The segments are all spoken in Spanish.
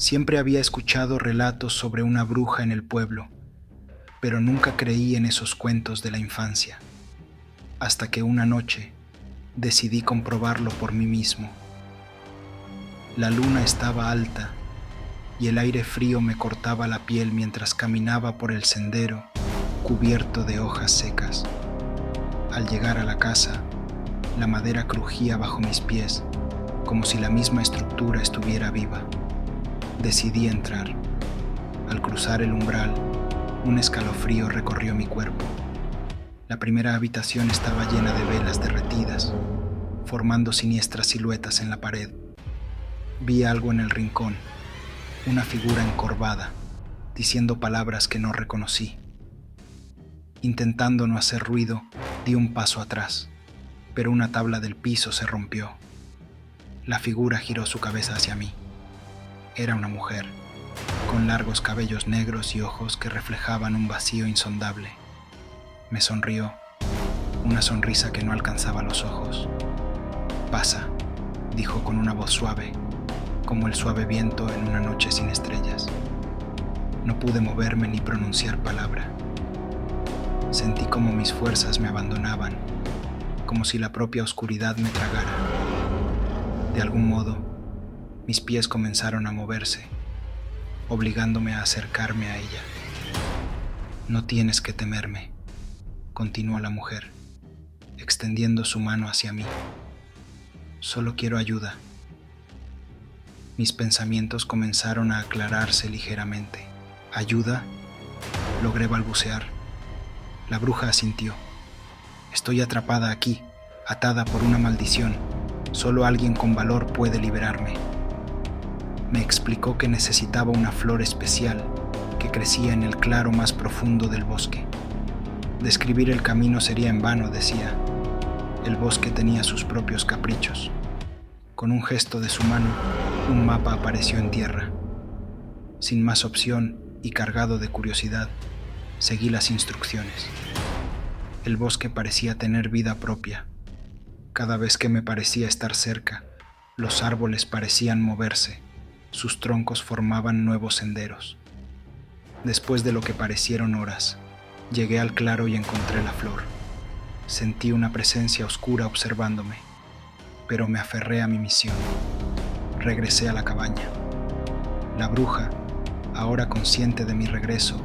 Siempre había escuchado relatos sobre una bruja en el pueblo, pero nunca creí en esos cuentos de la infancia, hasta que una noche decidí comprobarlo por mí mismo. La luna estaba alta y el aire frío me cortaba la piel mientras caminaba por el sendero cubierto de hojas secas. Al llegar a la casa, la madera crujía bajo mis pies, como si la misma estructura estuviera viva. Decidí entrar. Al cruzar el umbral, un escalofrío recorrió mi cuerpo. La primera habitación estaba llena de velas derretidas, formando siniestras siluetas en la pared. Vi algo en el rincón, una figura encorvada, diciendo palabras que no reconocí. Intentando no hacer ruido, di un paso atrás, pero una tabla del piso se rompió. La figura giró su cabeza hacia mí. Era una mujer, con largos cabellos negros y ojos que reflejaban un vacío insondable. Me sonrió, una sonrisa que no alcanzaba los ojos. «Pasa», dijo con una voz suave, como el suave viento en una noche sin estrellas. No pude moverme ni pronunciar palabra. Sentí como mis fuerzas me abandonaban, como si la propia oscuridad me tragara. De algún modo, mis pies comenzaron a moverse, obligándome a acercarme a ella. «No tienes que temerme», continuó la mujer, extendiendo su mano hacia mí. «Solo quiero ayuda». Mis pensamientos comenzaron a aclararse ligeramente. «¿Ayuda?», logré balbucear. La bruja asintió. «Estoy atrapada aquí, atada por una maldición. Solo alguien con valor puede liberarme». Me explicó que necesitaba una flor especial que crecía en el claro más profundo del bosque. Describir el camino sería en vano, decía. El bosque tenía sus propios caprichos. Con un gesto de su mano, un mapa apareció en tierra. Sin más opción y cargado de curiosidad, seguí las instrucciones. El bosque parecía tener vida propia. Cada vez que me parecía estar cerca, los árboles parecían moverse. Sus troncos formaban nuevos senderos. Después de lo que parecieron horas, llegué al claro y encontré la flor. Sentí una presencia oscura observándome, pero me aferré a mi misión. Regresé a la cabaña. La bruja, ahora consciente de mi regreso,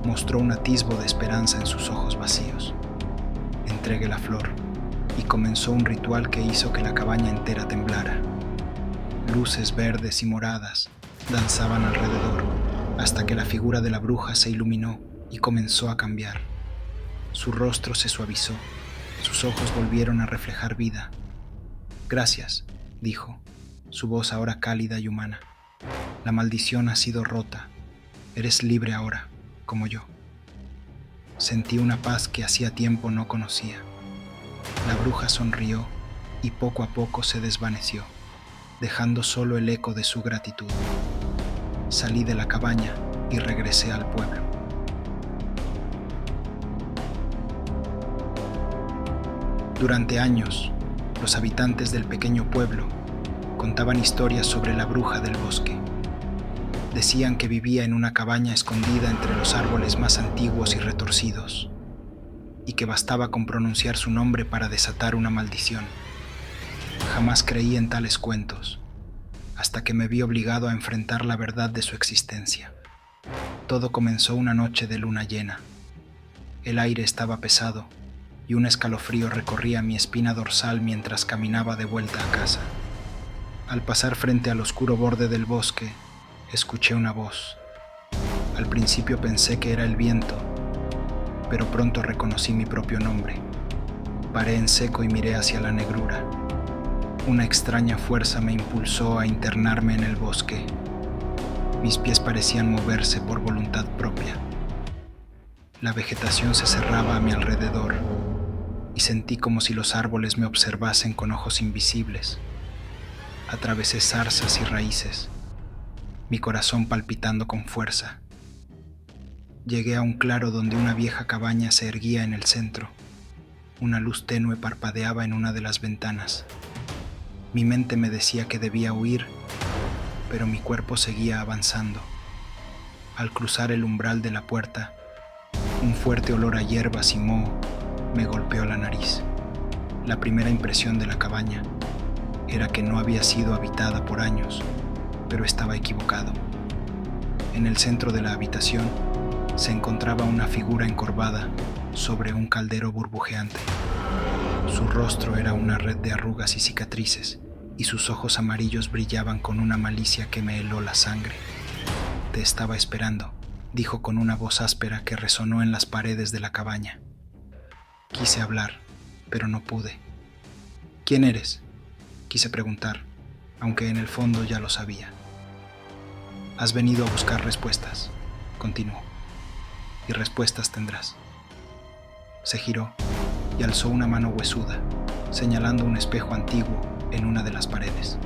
mostró un atisbo de esperanza en sus ojos vacíos. Entregué la flor y comenzó un ritual que hizo que la cabaña entera temblara. Luces verdes y moradas danzaban alrededor hasta que la figura de la bruja se iluminó y comenzó a cambiar. Su rostro se suavizó, sus ojos volvieron a reflejar vida. «Gracias», dijo, su voz ahora cálida y humana. «La maldición ha sido rota. Eres libre ahora, como yo». Sentí una paz que hacía tiempo no conocía. La bruja sonrió y poco a poco se desvaneció, dejando solo el eco de su gratitud. Salí de la cabaña y regresé al pueblo. Durante años, los habitantes del pequeño pueblo contaban historias sobre la bruja del bosque. Decían que vivía en una cabaña escondida entre los árboles más antiguos y retorcidos, y que bastaba con pronunciar su nombre para desatar una maldición. Jamás creí en tales cuentos, hasta que me vi obligado a enfrentar la verdad de su existencia. Todo comenzó una noche de luna llena. El aire estaba pesado y un escalofrío recorría mi espina dorsal mientras caminaba de vuelta a casa. Al pasar frente al oscuro borde del bosque, escuché una voz. Al principio pensé que era el viento, pero pronto reconocí mi propio nombre. Paré en seco y miré hacia la negrura. Una extraña fuerza me impulsó a internarme en el bosque. Mis pies parecían moverse por voluntad propia. La vegetación se cerraba a mi alrededor y sentí como si los árboles me observasen con ojos invisibles. Atravesé zarzas y raíces, mi corazón palpitando con fuerza. Llegué a un claro donde una vieja cabaña se erguía en el centro. Una luz tenue parpadeaba en una de las ventanas. Mi mente me decía que debía huir, pero mi cuerpo seguía avanzando. Al cruzar el umbral de la puerta, un fuerte olor a hierbas y moho me golpeó la nariz. La primera impresión de la cabaña era que no había sido habitada por años, pero estaba equivocado. En el centro de la habitación se encontraba una figura encorvada sobre un caldero burbujeante. Su rostro era una red de arrugas y cicatrices, y sus ojos amarillos brillaban con una malicia que me heló la sangre. «Te estaba esperando», dijo con una voz áspera que resonó en las paredes de la cabaña. Quise hablar, pero no pude. «¿Quién eres?», quise preguntar, aunque en el fondo ya lo sabía. «Has venido a buscar respuestas», continuó, «y respuestas tendrás». Se giró y alzó una mano huesuda, señalando un espejo antiguo en una de las paredes.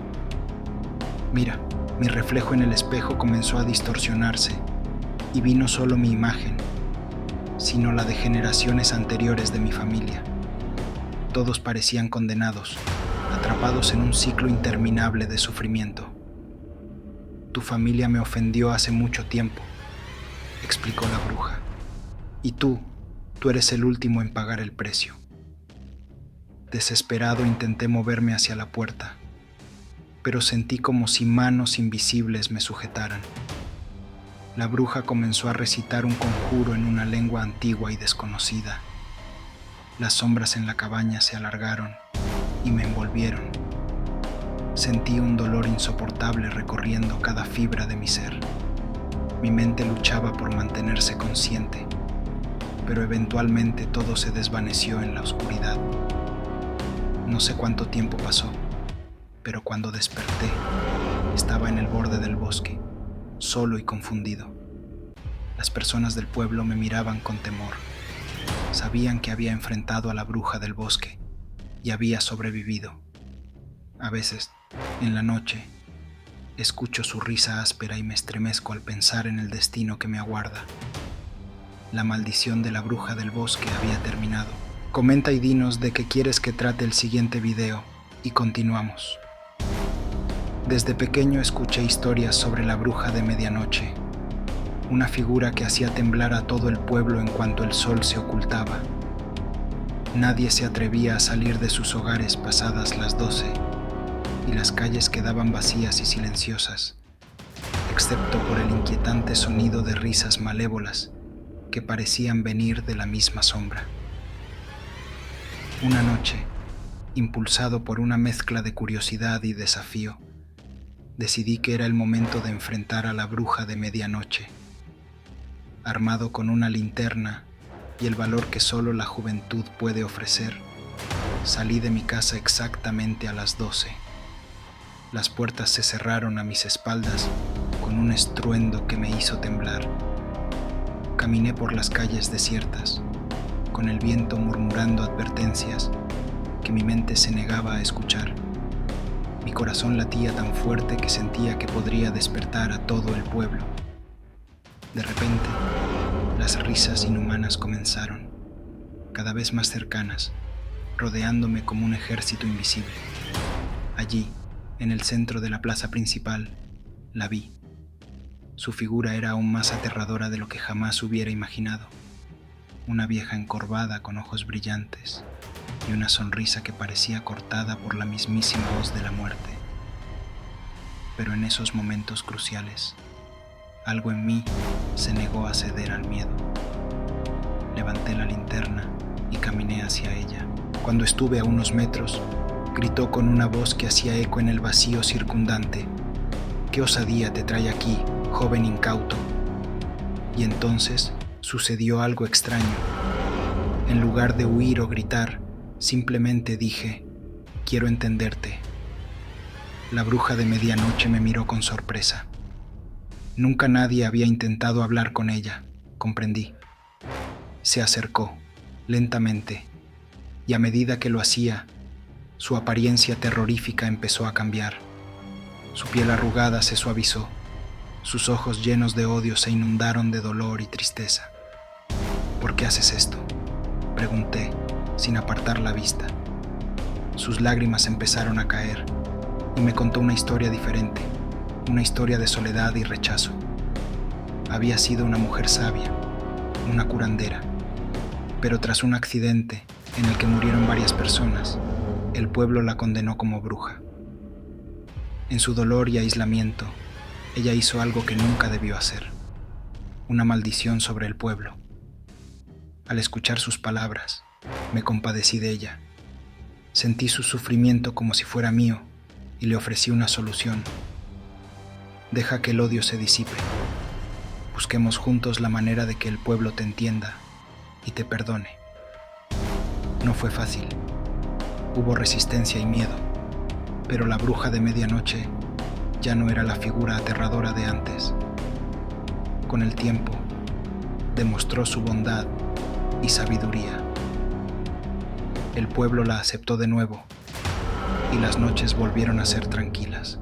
«Mira». Mi reflejo en el espejo comenzó a distorsionarse y vi no solo mi imagen, sino la de generaciones anteriores de mi familia. Todos parecían condenados, atrapados en un ciclo interminable de sufrimiento. «Tu familia me ofendió hace mucho tiempo», explicó la bruja, «y tú eres el último en pagar el precio». Desesperado intenté moverme hacia la puerta, pero sentí como si manos invisibles me sujetaran. La bruja comenzó a recitar un conjuro en una lengua antigua y desconocida. Las sombras en la cabaña se alargaron y me envolvieron. Sentí un dolor insoportable recorriendo cada fibra de mi ser. Mi mente luchaba por mantenerse consciente, pero eventualmente todo se desvaneció en la oscuridad. No sé cuánto tiempo pasó, pero cuando desperté, estaba en el borde del bosque, solo y confundido. Las personas del pueblo me miraban con temor. Sabían que había enfrentado a la bruja del bosque y había sobrevivido. A veces, en la noche, escucho su risa áspera y me estremezco al pensar en el destino que me aguarda. La maldición de la bruja del bosque había terminado. Comenta y dinos de qué quieres que trate el siguiente video y continuamos. Desde pequeño escuché historias sobre la bruja de medianoche, una figura que hacía temblar a todo el pueblo en cuanto el sol se ocultaba. Nadie se atrevía a salir de sus hogares pasadas las 12 y las calles quedaban vacías y silenciosas, excepto por el inquietante sonido de risas malévolas que parecían venir de la misma sombra. Una noche, impulsado por una mezcla de curiosidad y desafío, decidí que era el momento de enfrentar a la bruja de medianoche. Armado con una linterna y el valor que solo la juventud puede ofrecer, salí de mi casa exactamente a las 12. Las puertas se cerraron a mis espaldas con un estruendo que me hizo temblar. Caminé por las calles desiertas, con el viento murmurando advertencias que mi mente se negaba a escuchar. Mi corazón latía tan fuerte que sentía que podría despertar a todo el pueblo. De repente, las risas inhumanas comenzaron, cada vez más cercanas, rodeándome como un ejército invisible. Allí, en el centro de la plaza principal, la vi. Su figura era aún más aterradora de lo que jamás hubiera imaginado. Una vieja encorvada con ojos brillantes y una sonrisa que parecía cortada por la mismísima hoz de la muerte. Pero en esos momentos cruciales, algo en mí se negó a ceder al miedo. Levanté la linterna y caminé hacia ella. Cuando estuve a unos metros, gritó con una voz que hacía eco en el vacío circundante: «¿Qué osadía te trae aquí, joven incauto?». Y entonces sucedió algo extraño. En lugar de huir o gritar, simplemente dije: «Quiero entenderte». La bruja de medianoche me miró con sorpresa. Nunca nadie había intentado hablar con ella, comprendí. Se acercó, lentamente, y a medida que lo hacía, su apariencia terrorífica empezó a cambiar. Su piel arrugada se suavizó, sus ojos llenos de odio se inundaron de dolor y tristeza. «¿Por qué haces esto?», pregunté, sin apartar la vista. Sus lágrimas empezaron a caer y me contó una historia diferente, una historia de soledad y rechazo. Había sido una mujer sabia, una curandera, pero tras un accidente en el que murieron varias personas, el pueblo la condenó como bruja. En su dolor y aislamiento, ella hizo algo que nunca debió hacer, una maldición sobre el pueblo. Al escuchar sus palabras, me compadecí de ella. Sentí su sufrimiento como si fuera mío y le ofrecí una solución. Deja que el odio se disipe. Busquemos juntos la manera de que el pueblo te entienda y te perdone. No fue fácil. Hubo resistencia y miedo, pero la bruja de medianoche ya no era la figura aterradora de antes. Con el tiempo, demostró su bondad y sabiduría. El pueblo la aceptó de nuevo y las noches volvieron a ser tranquilas.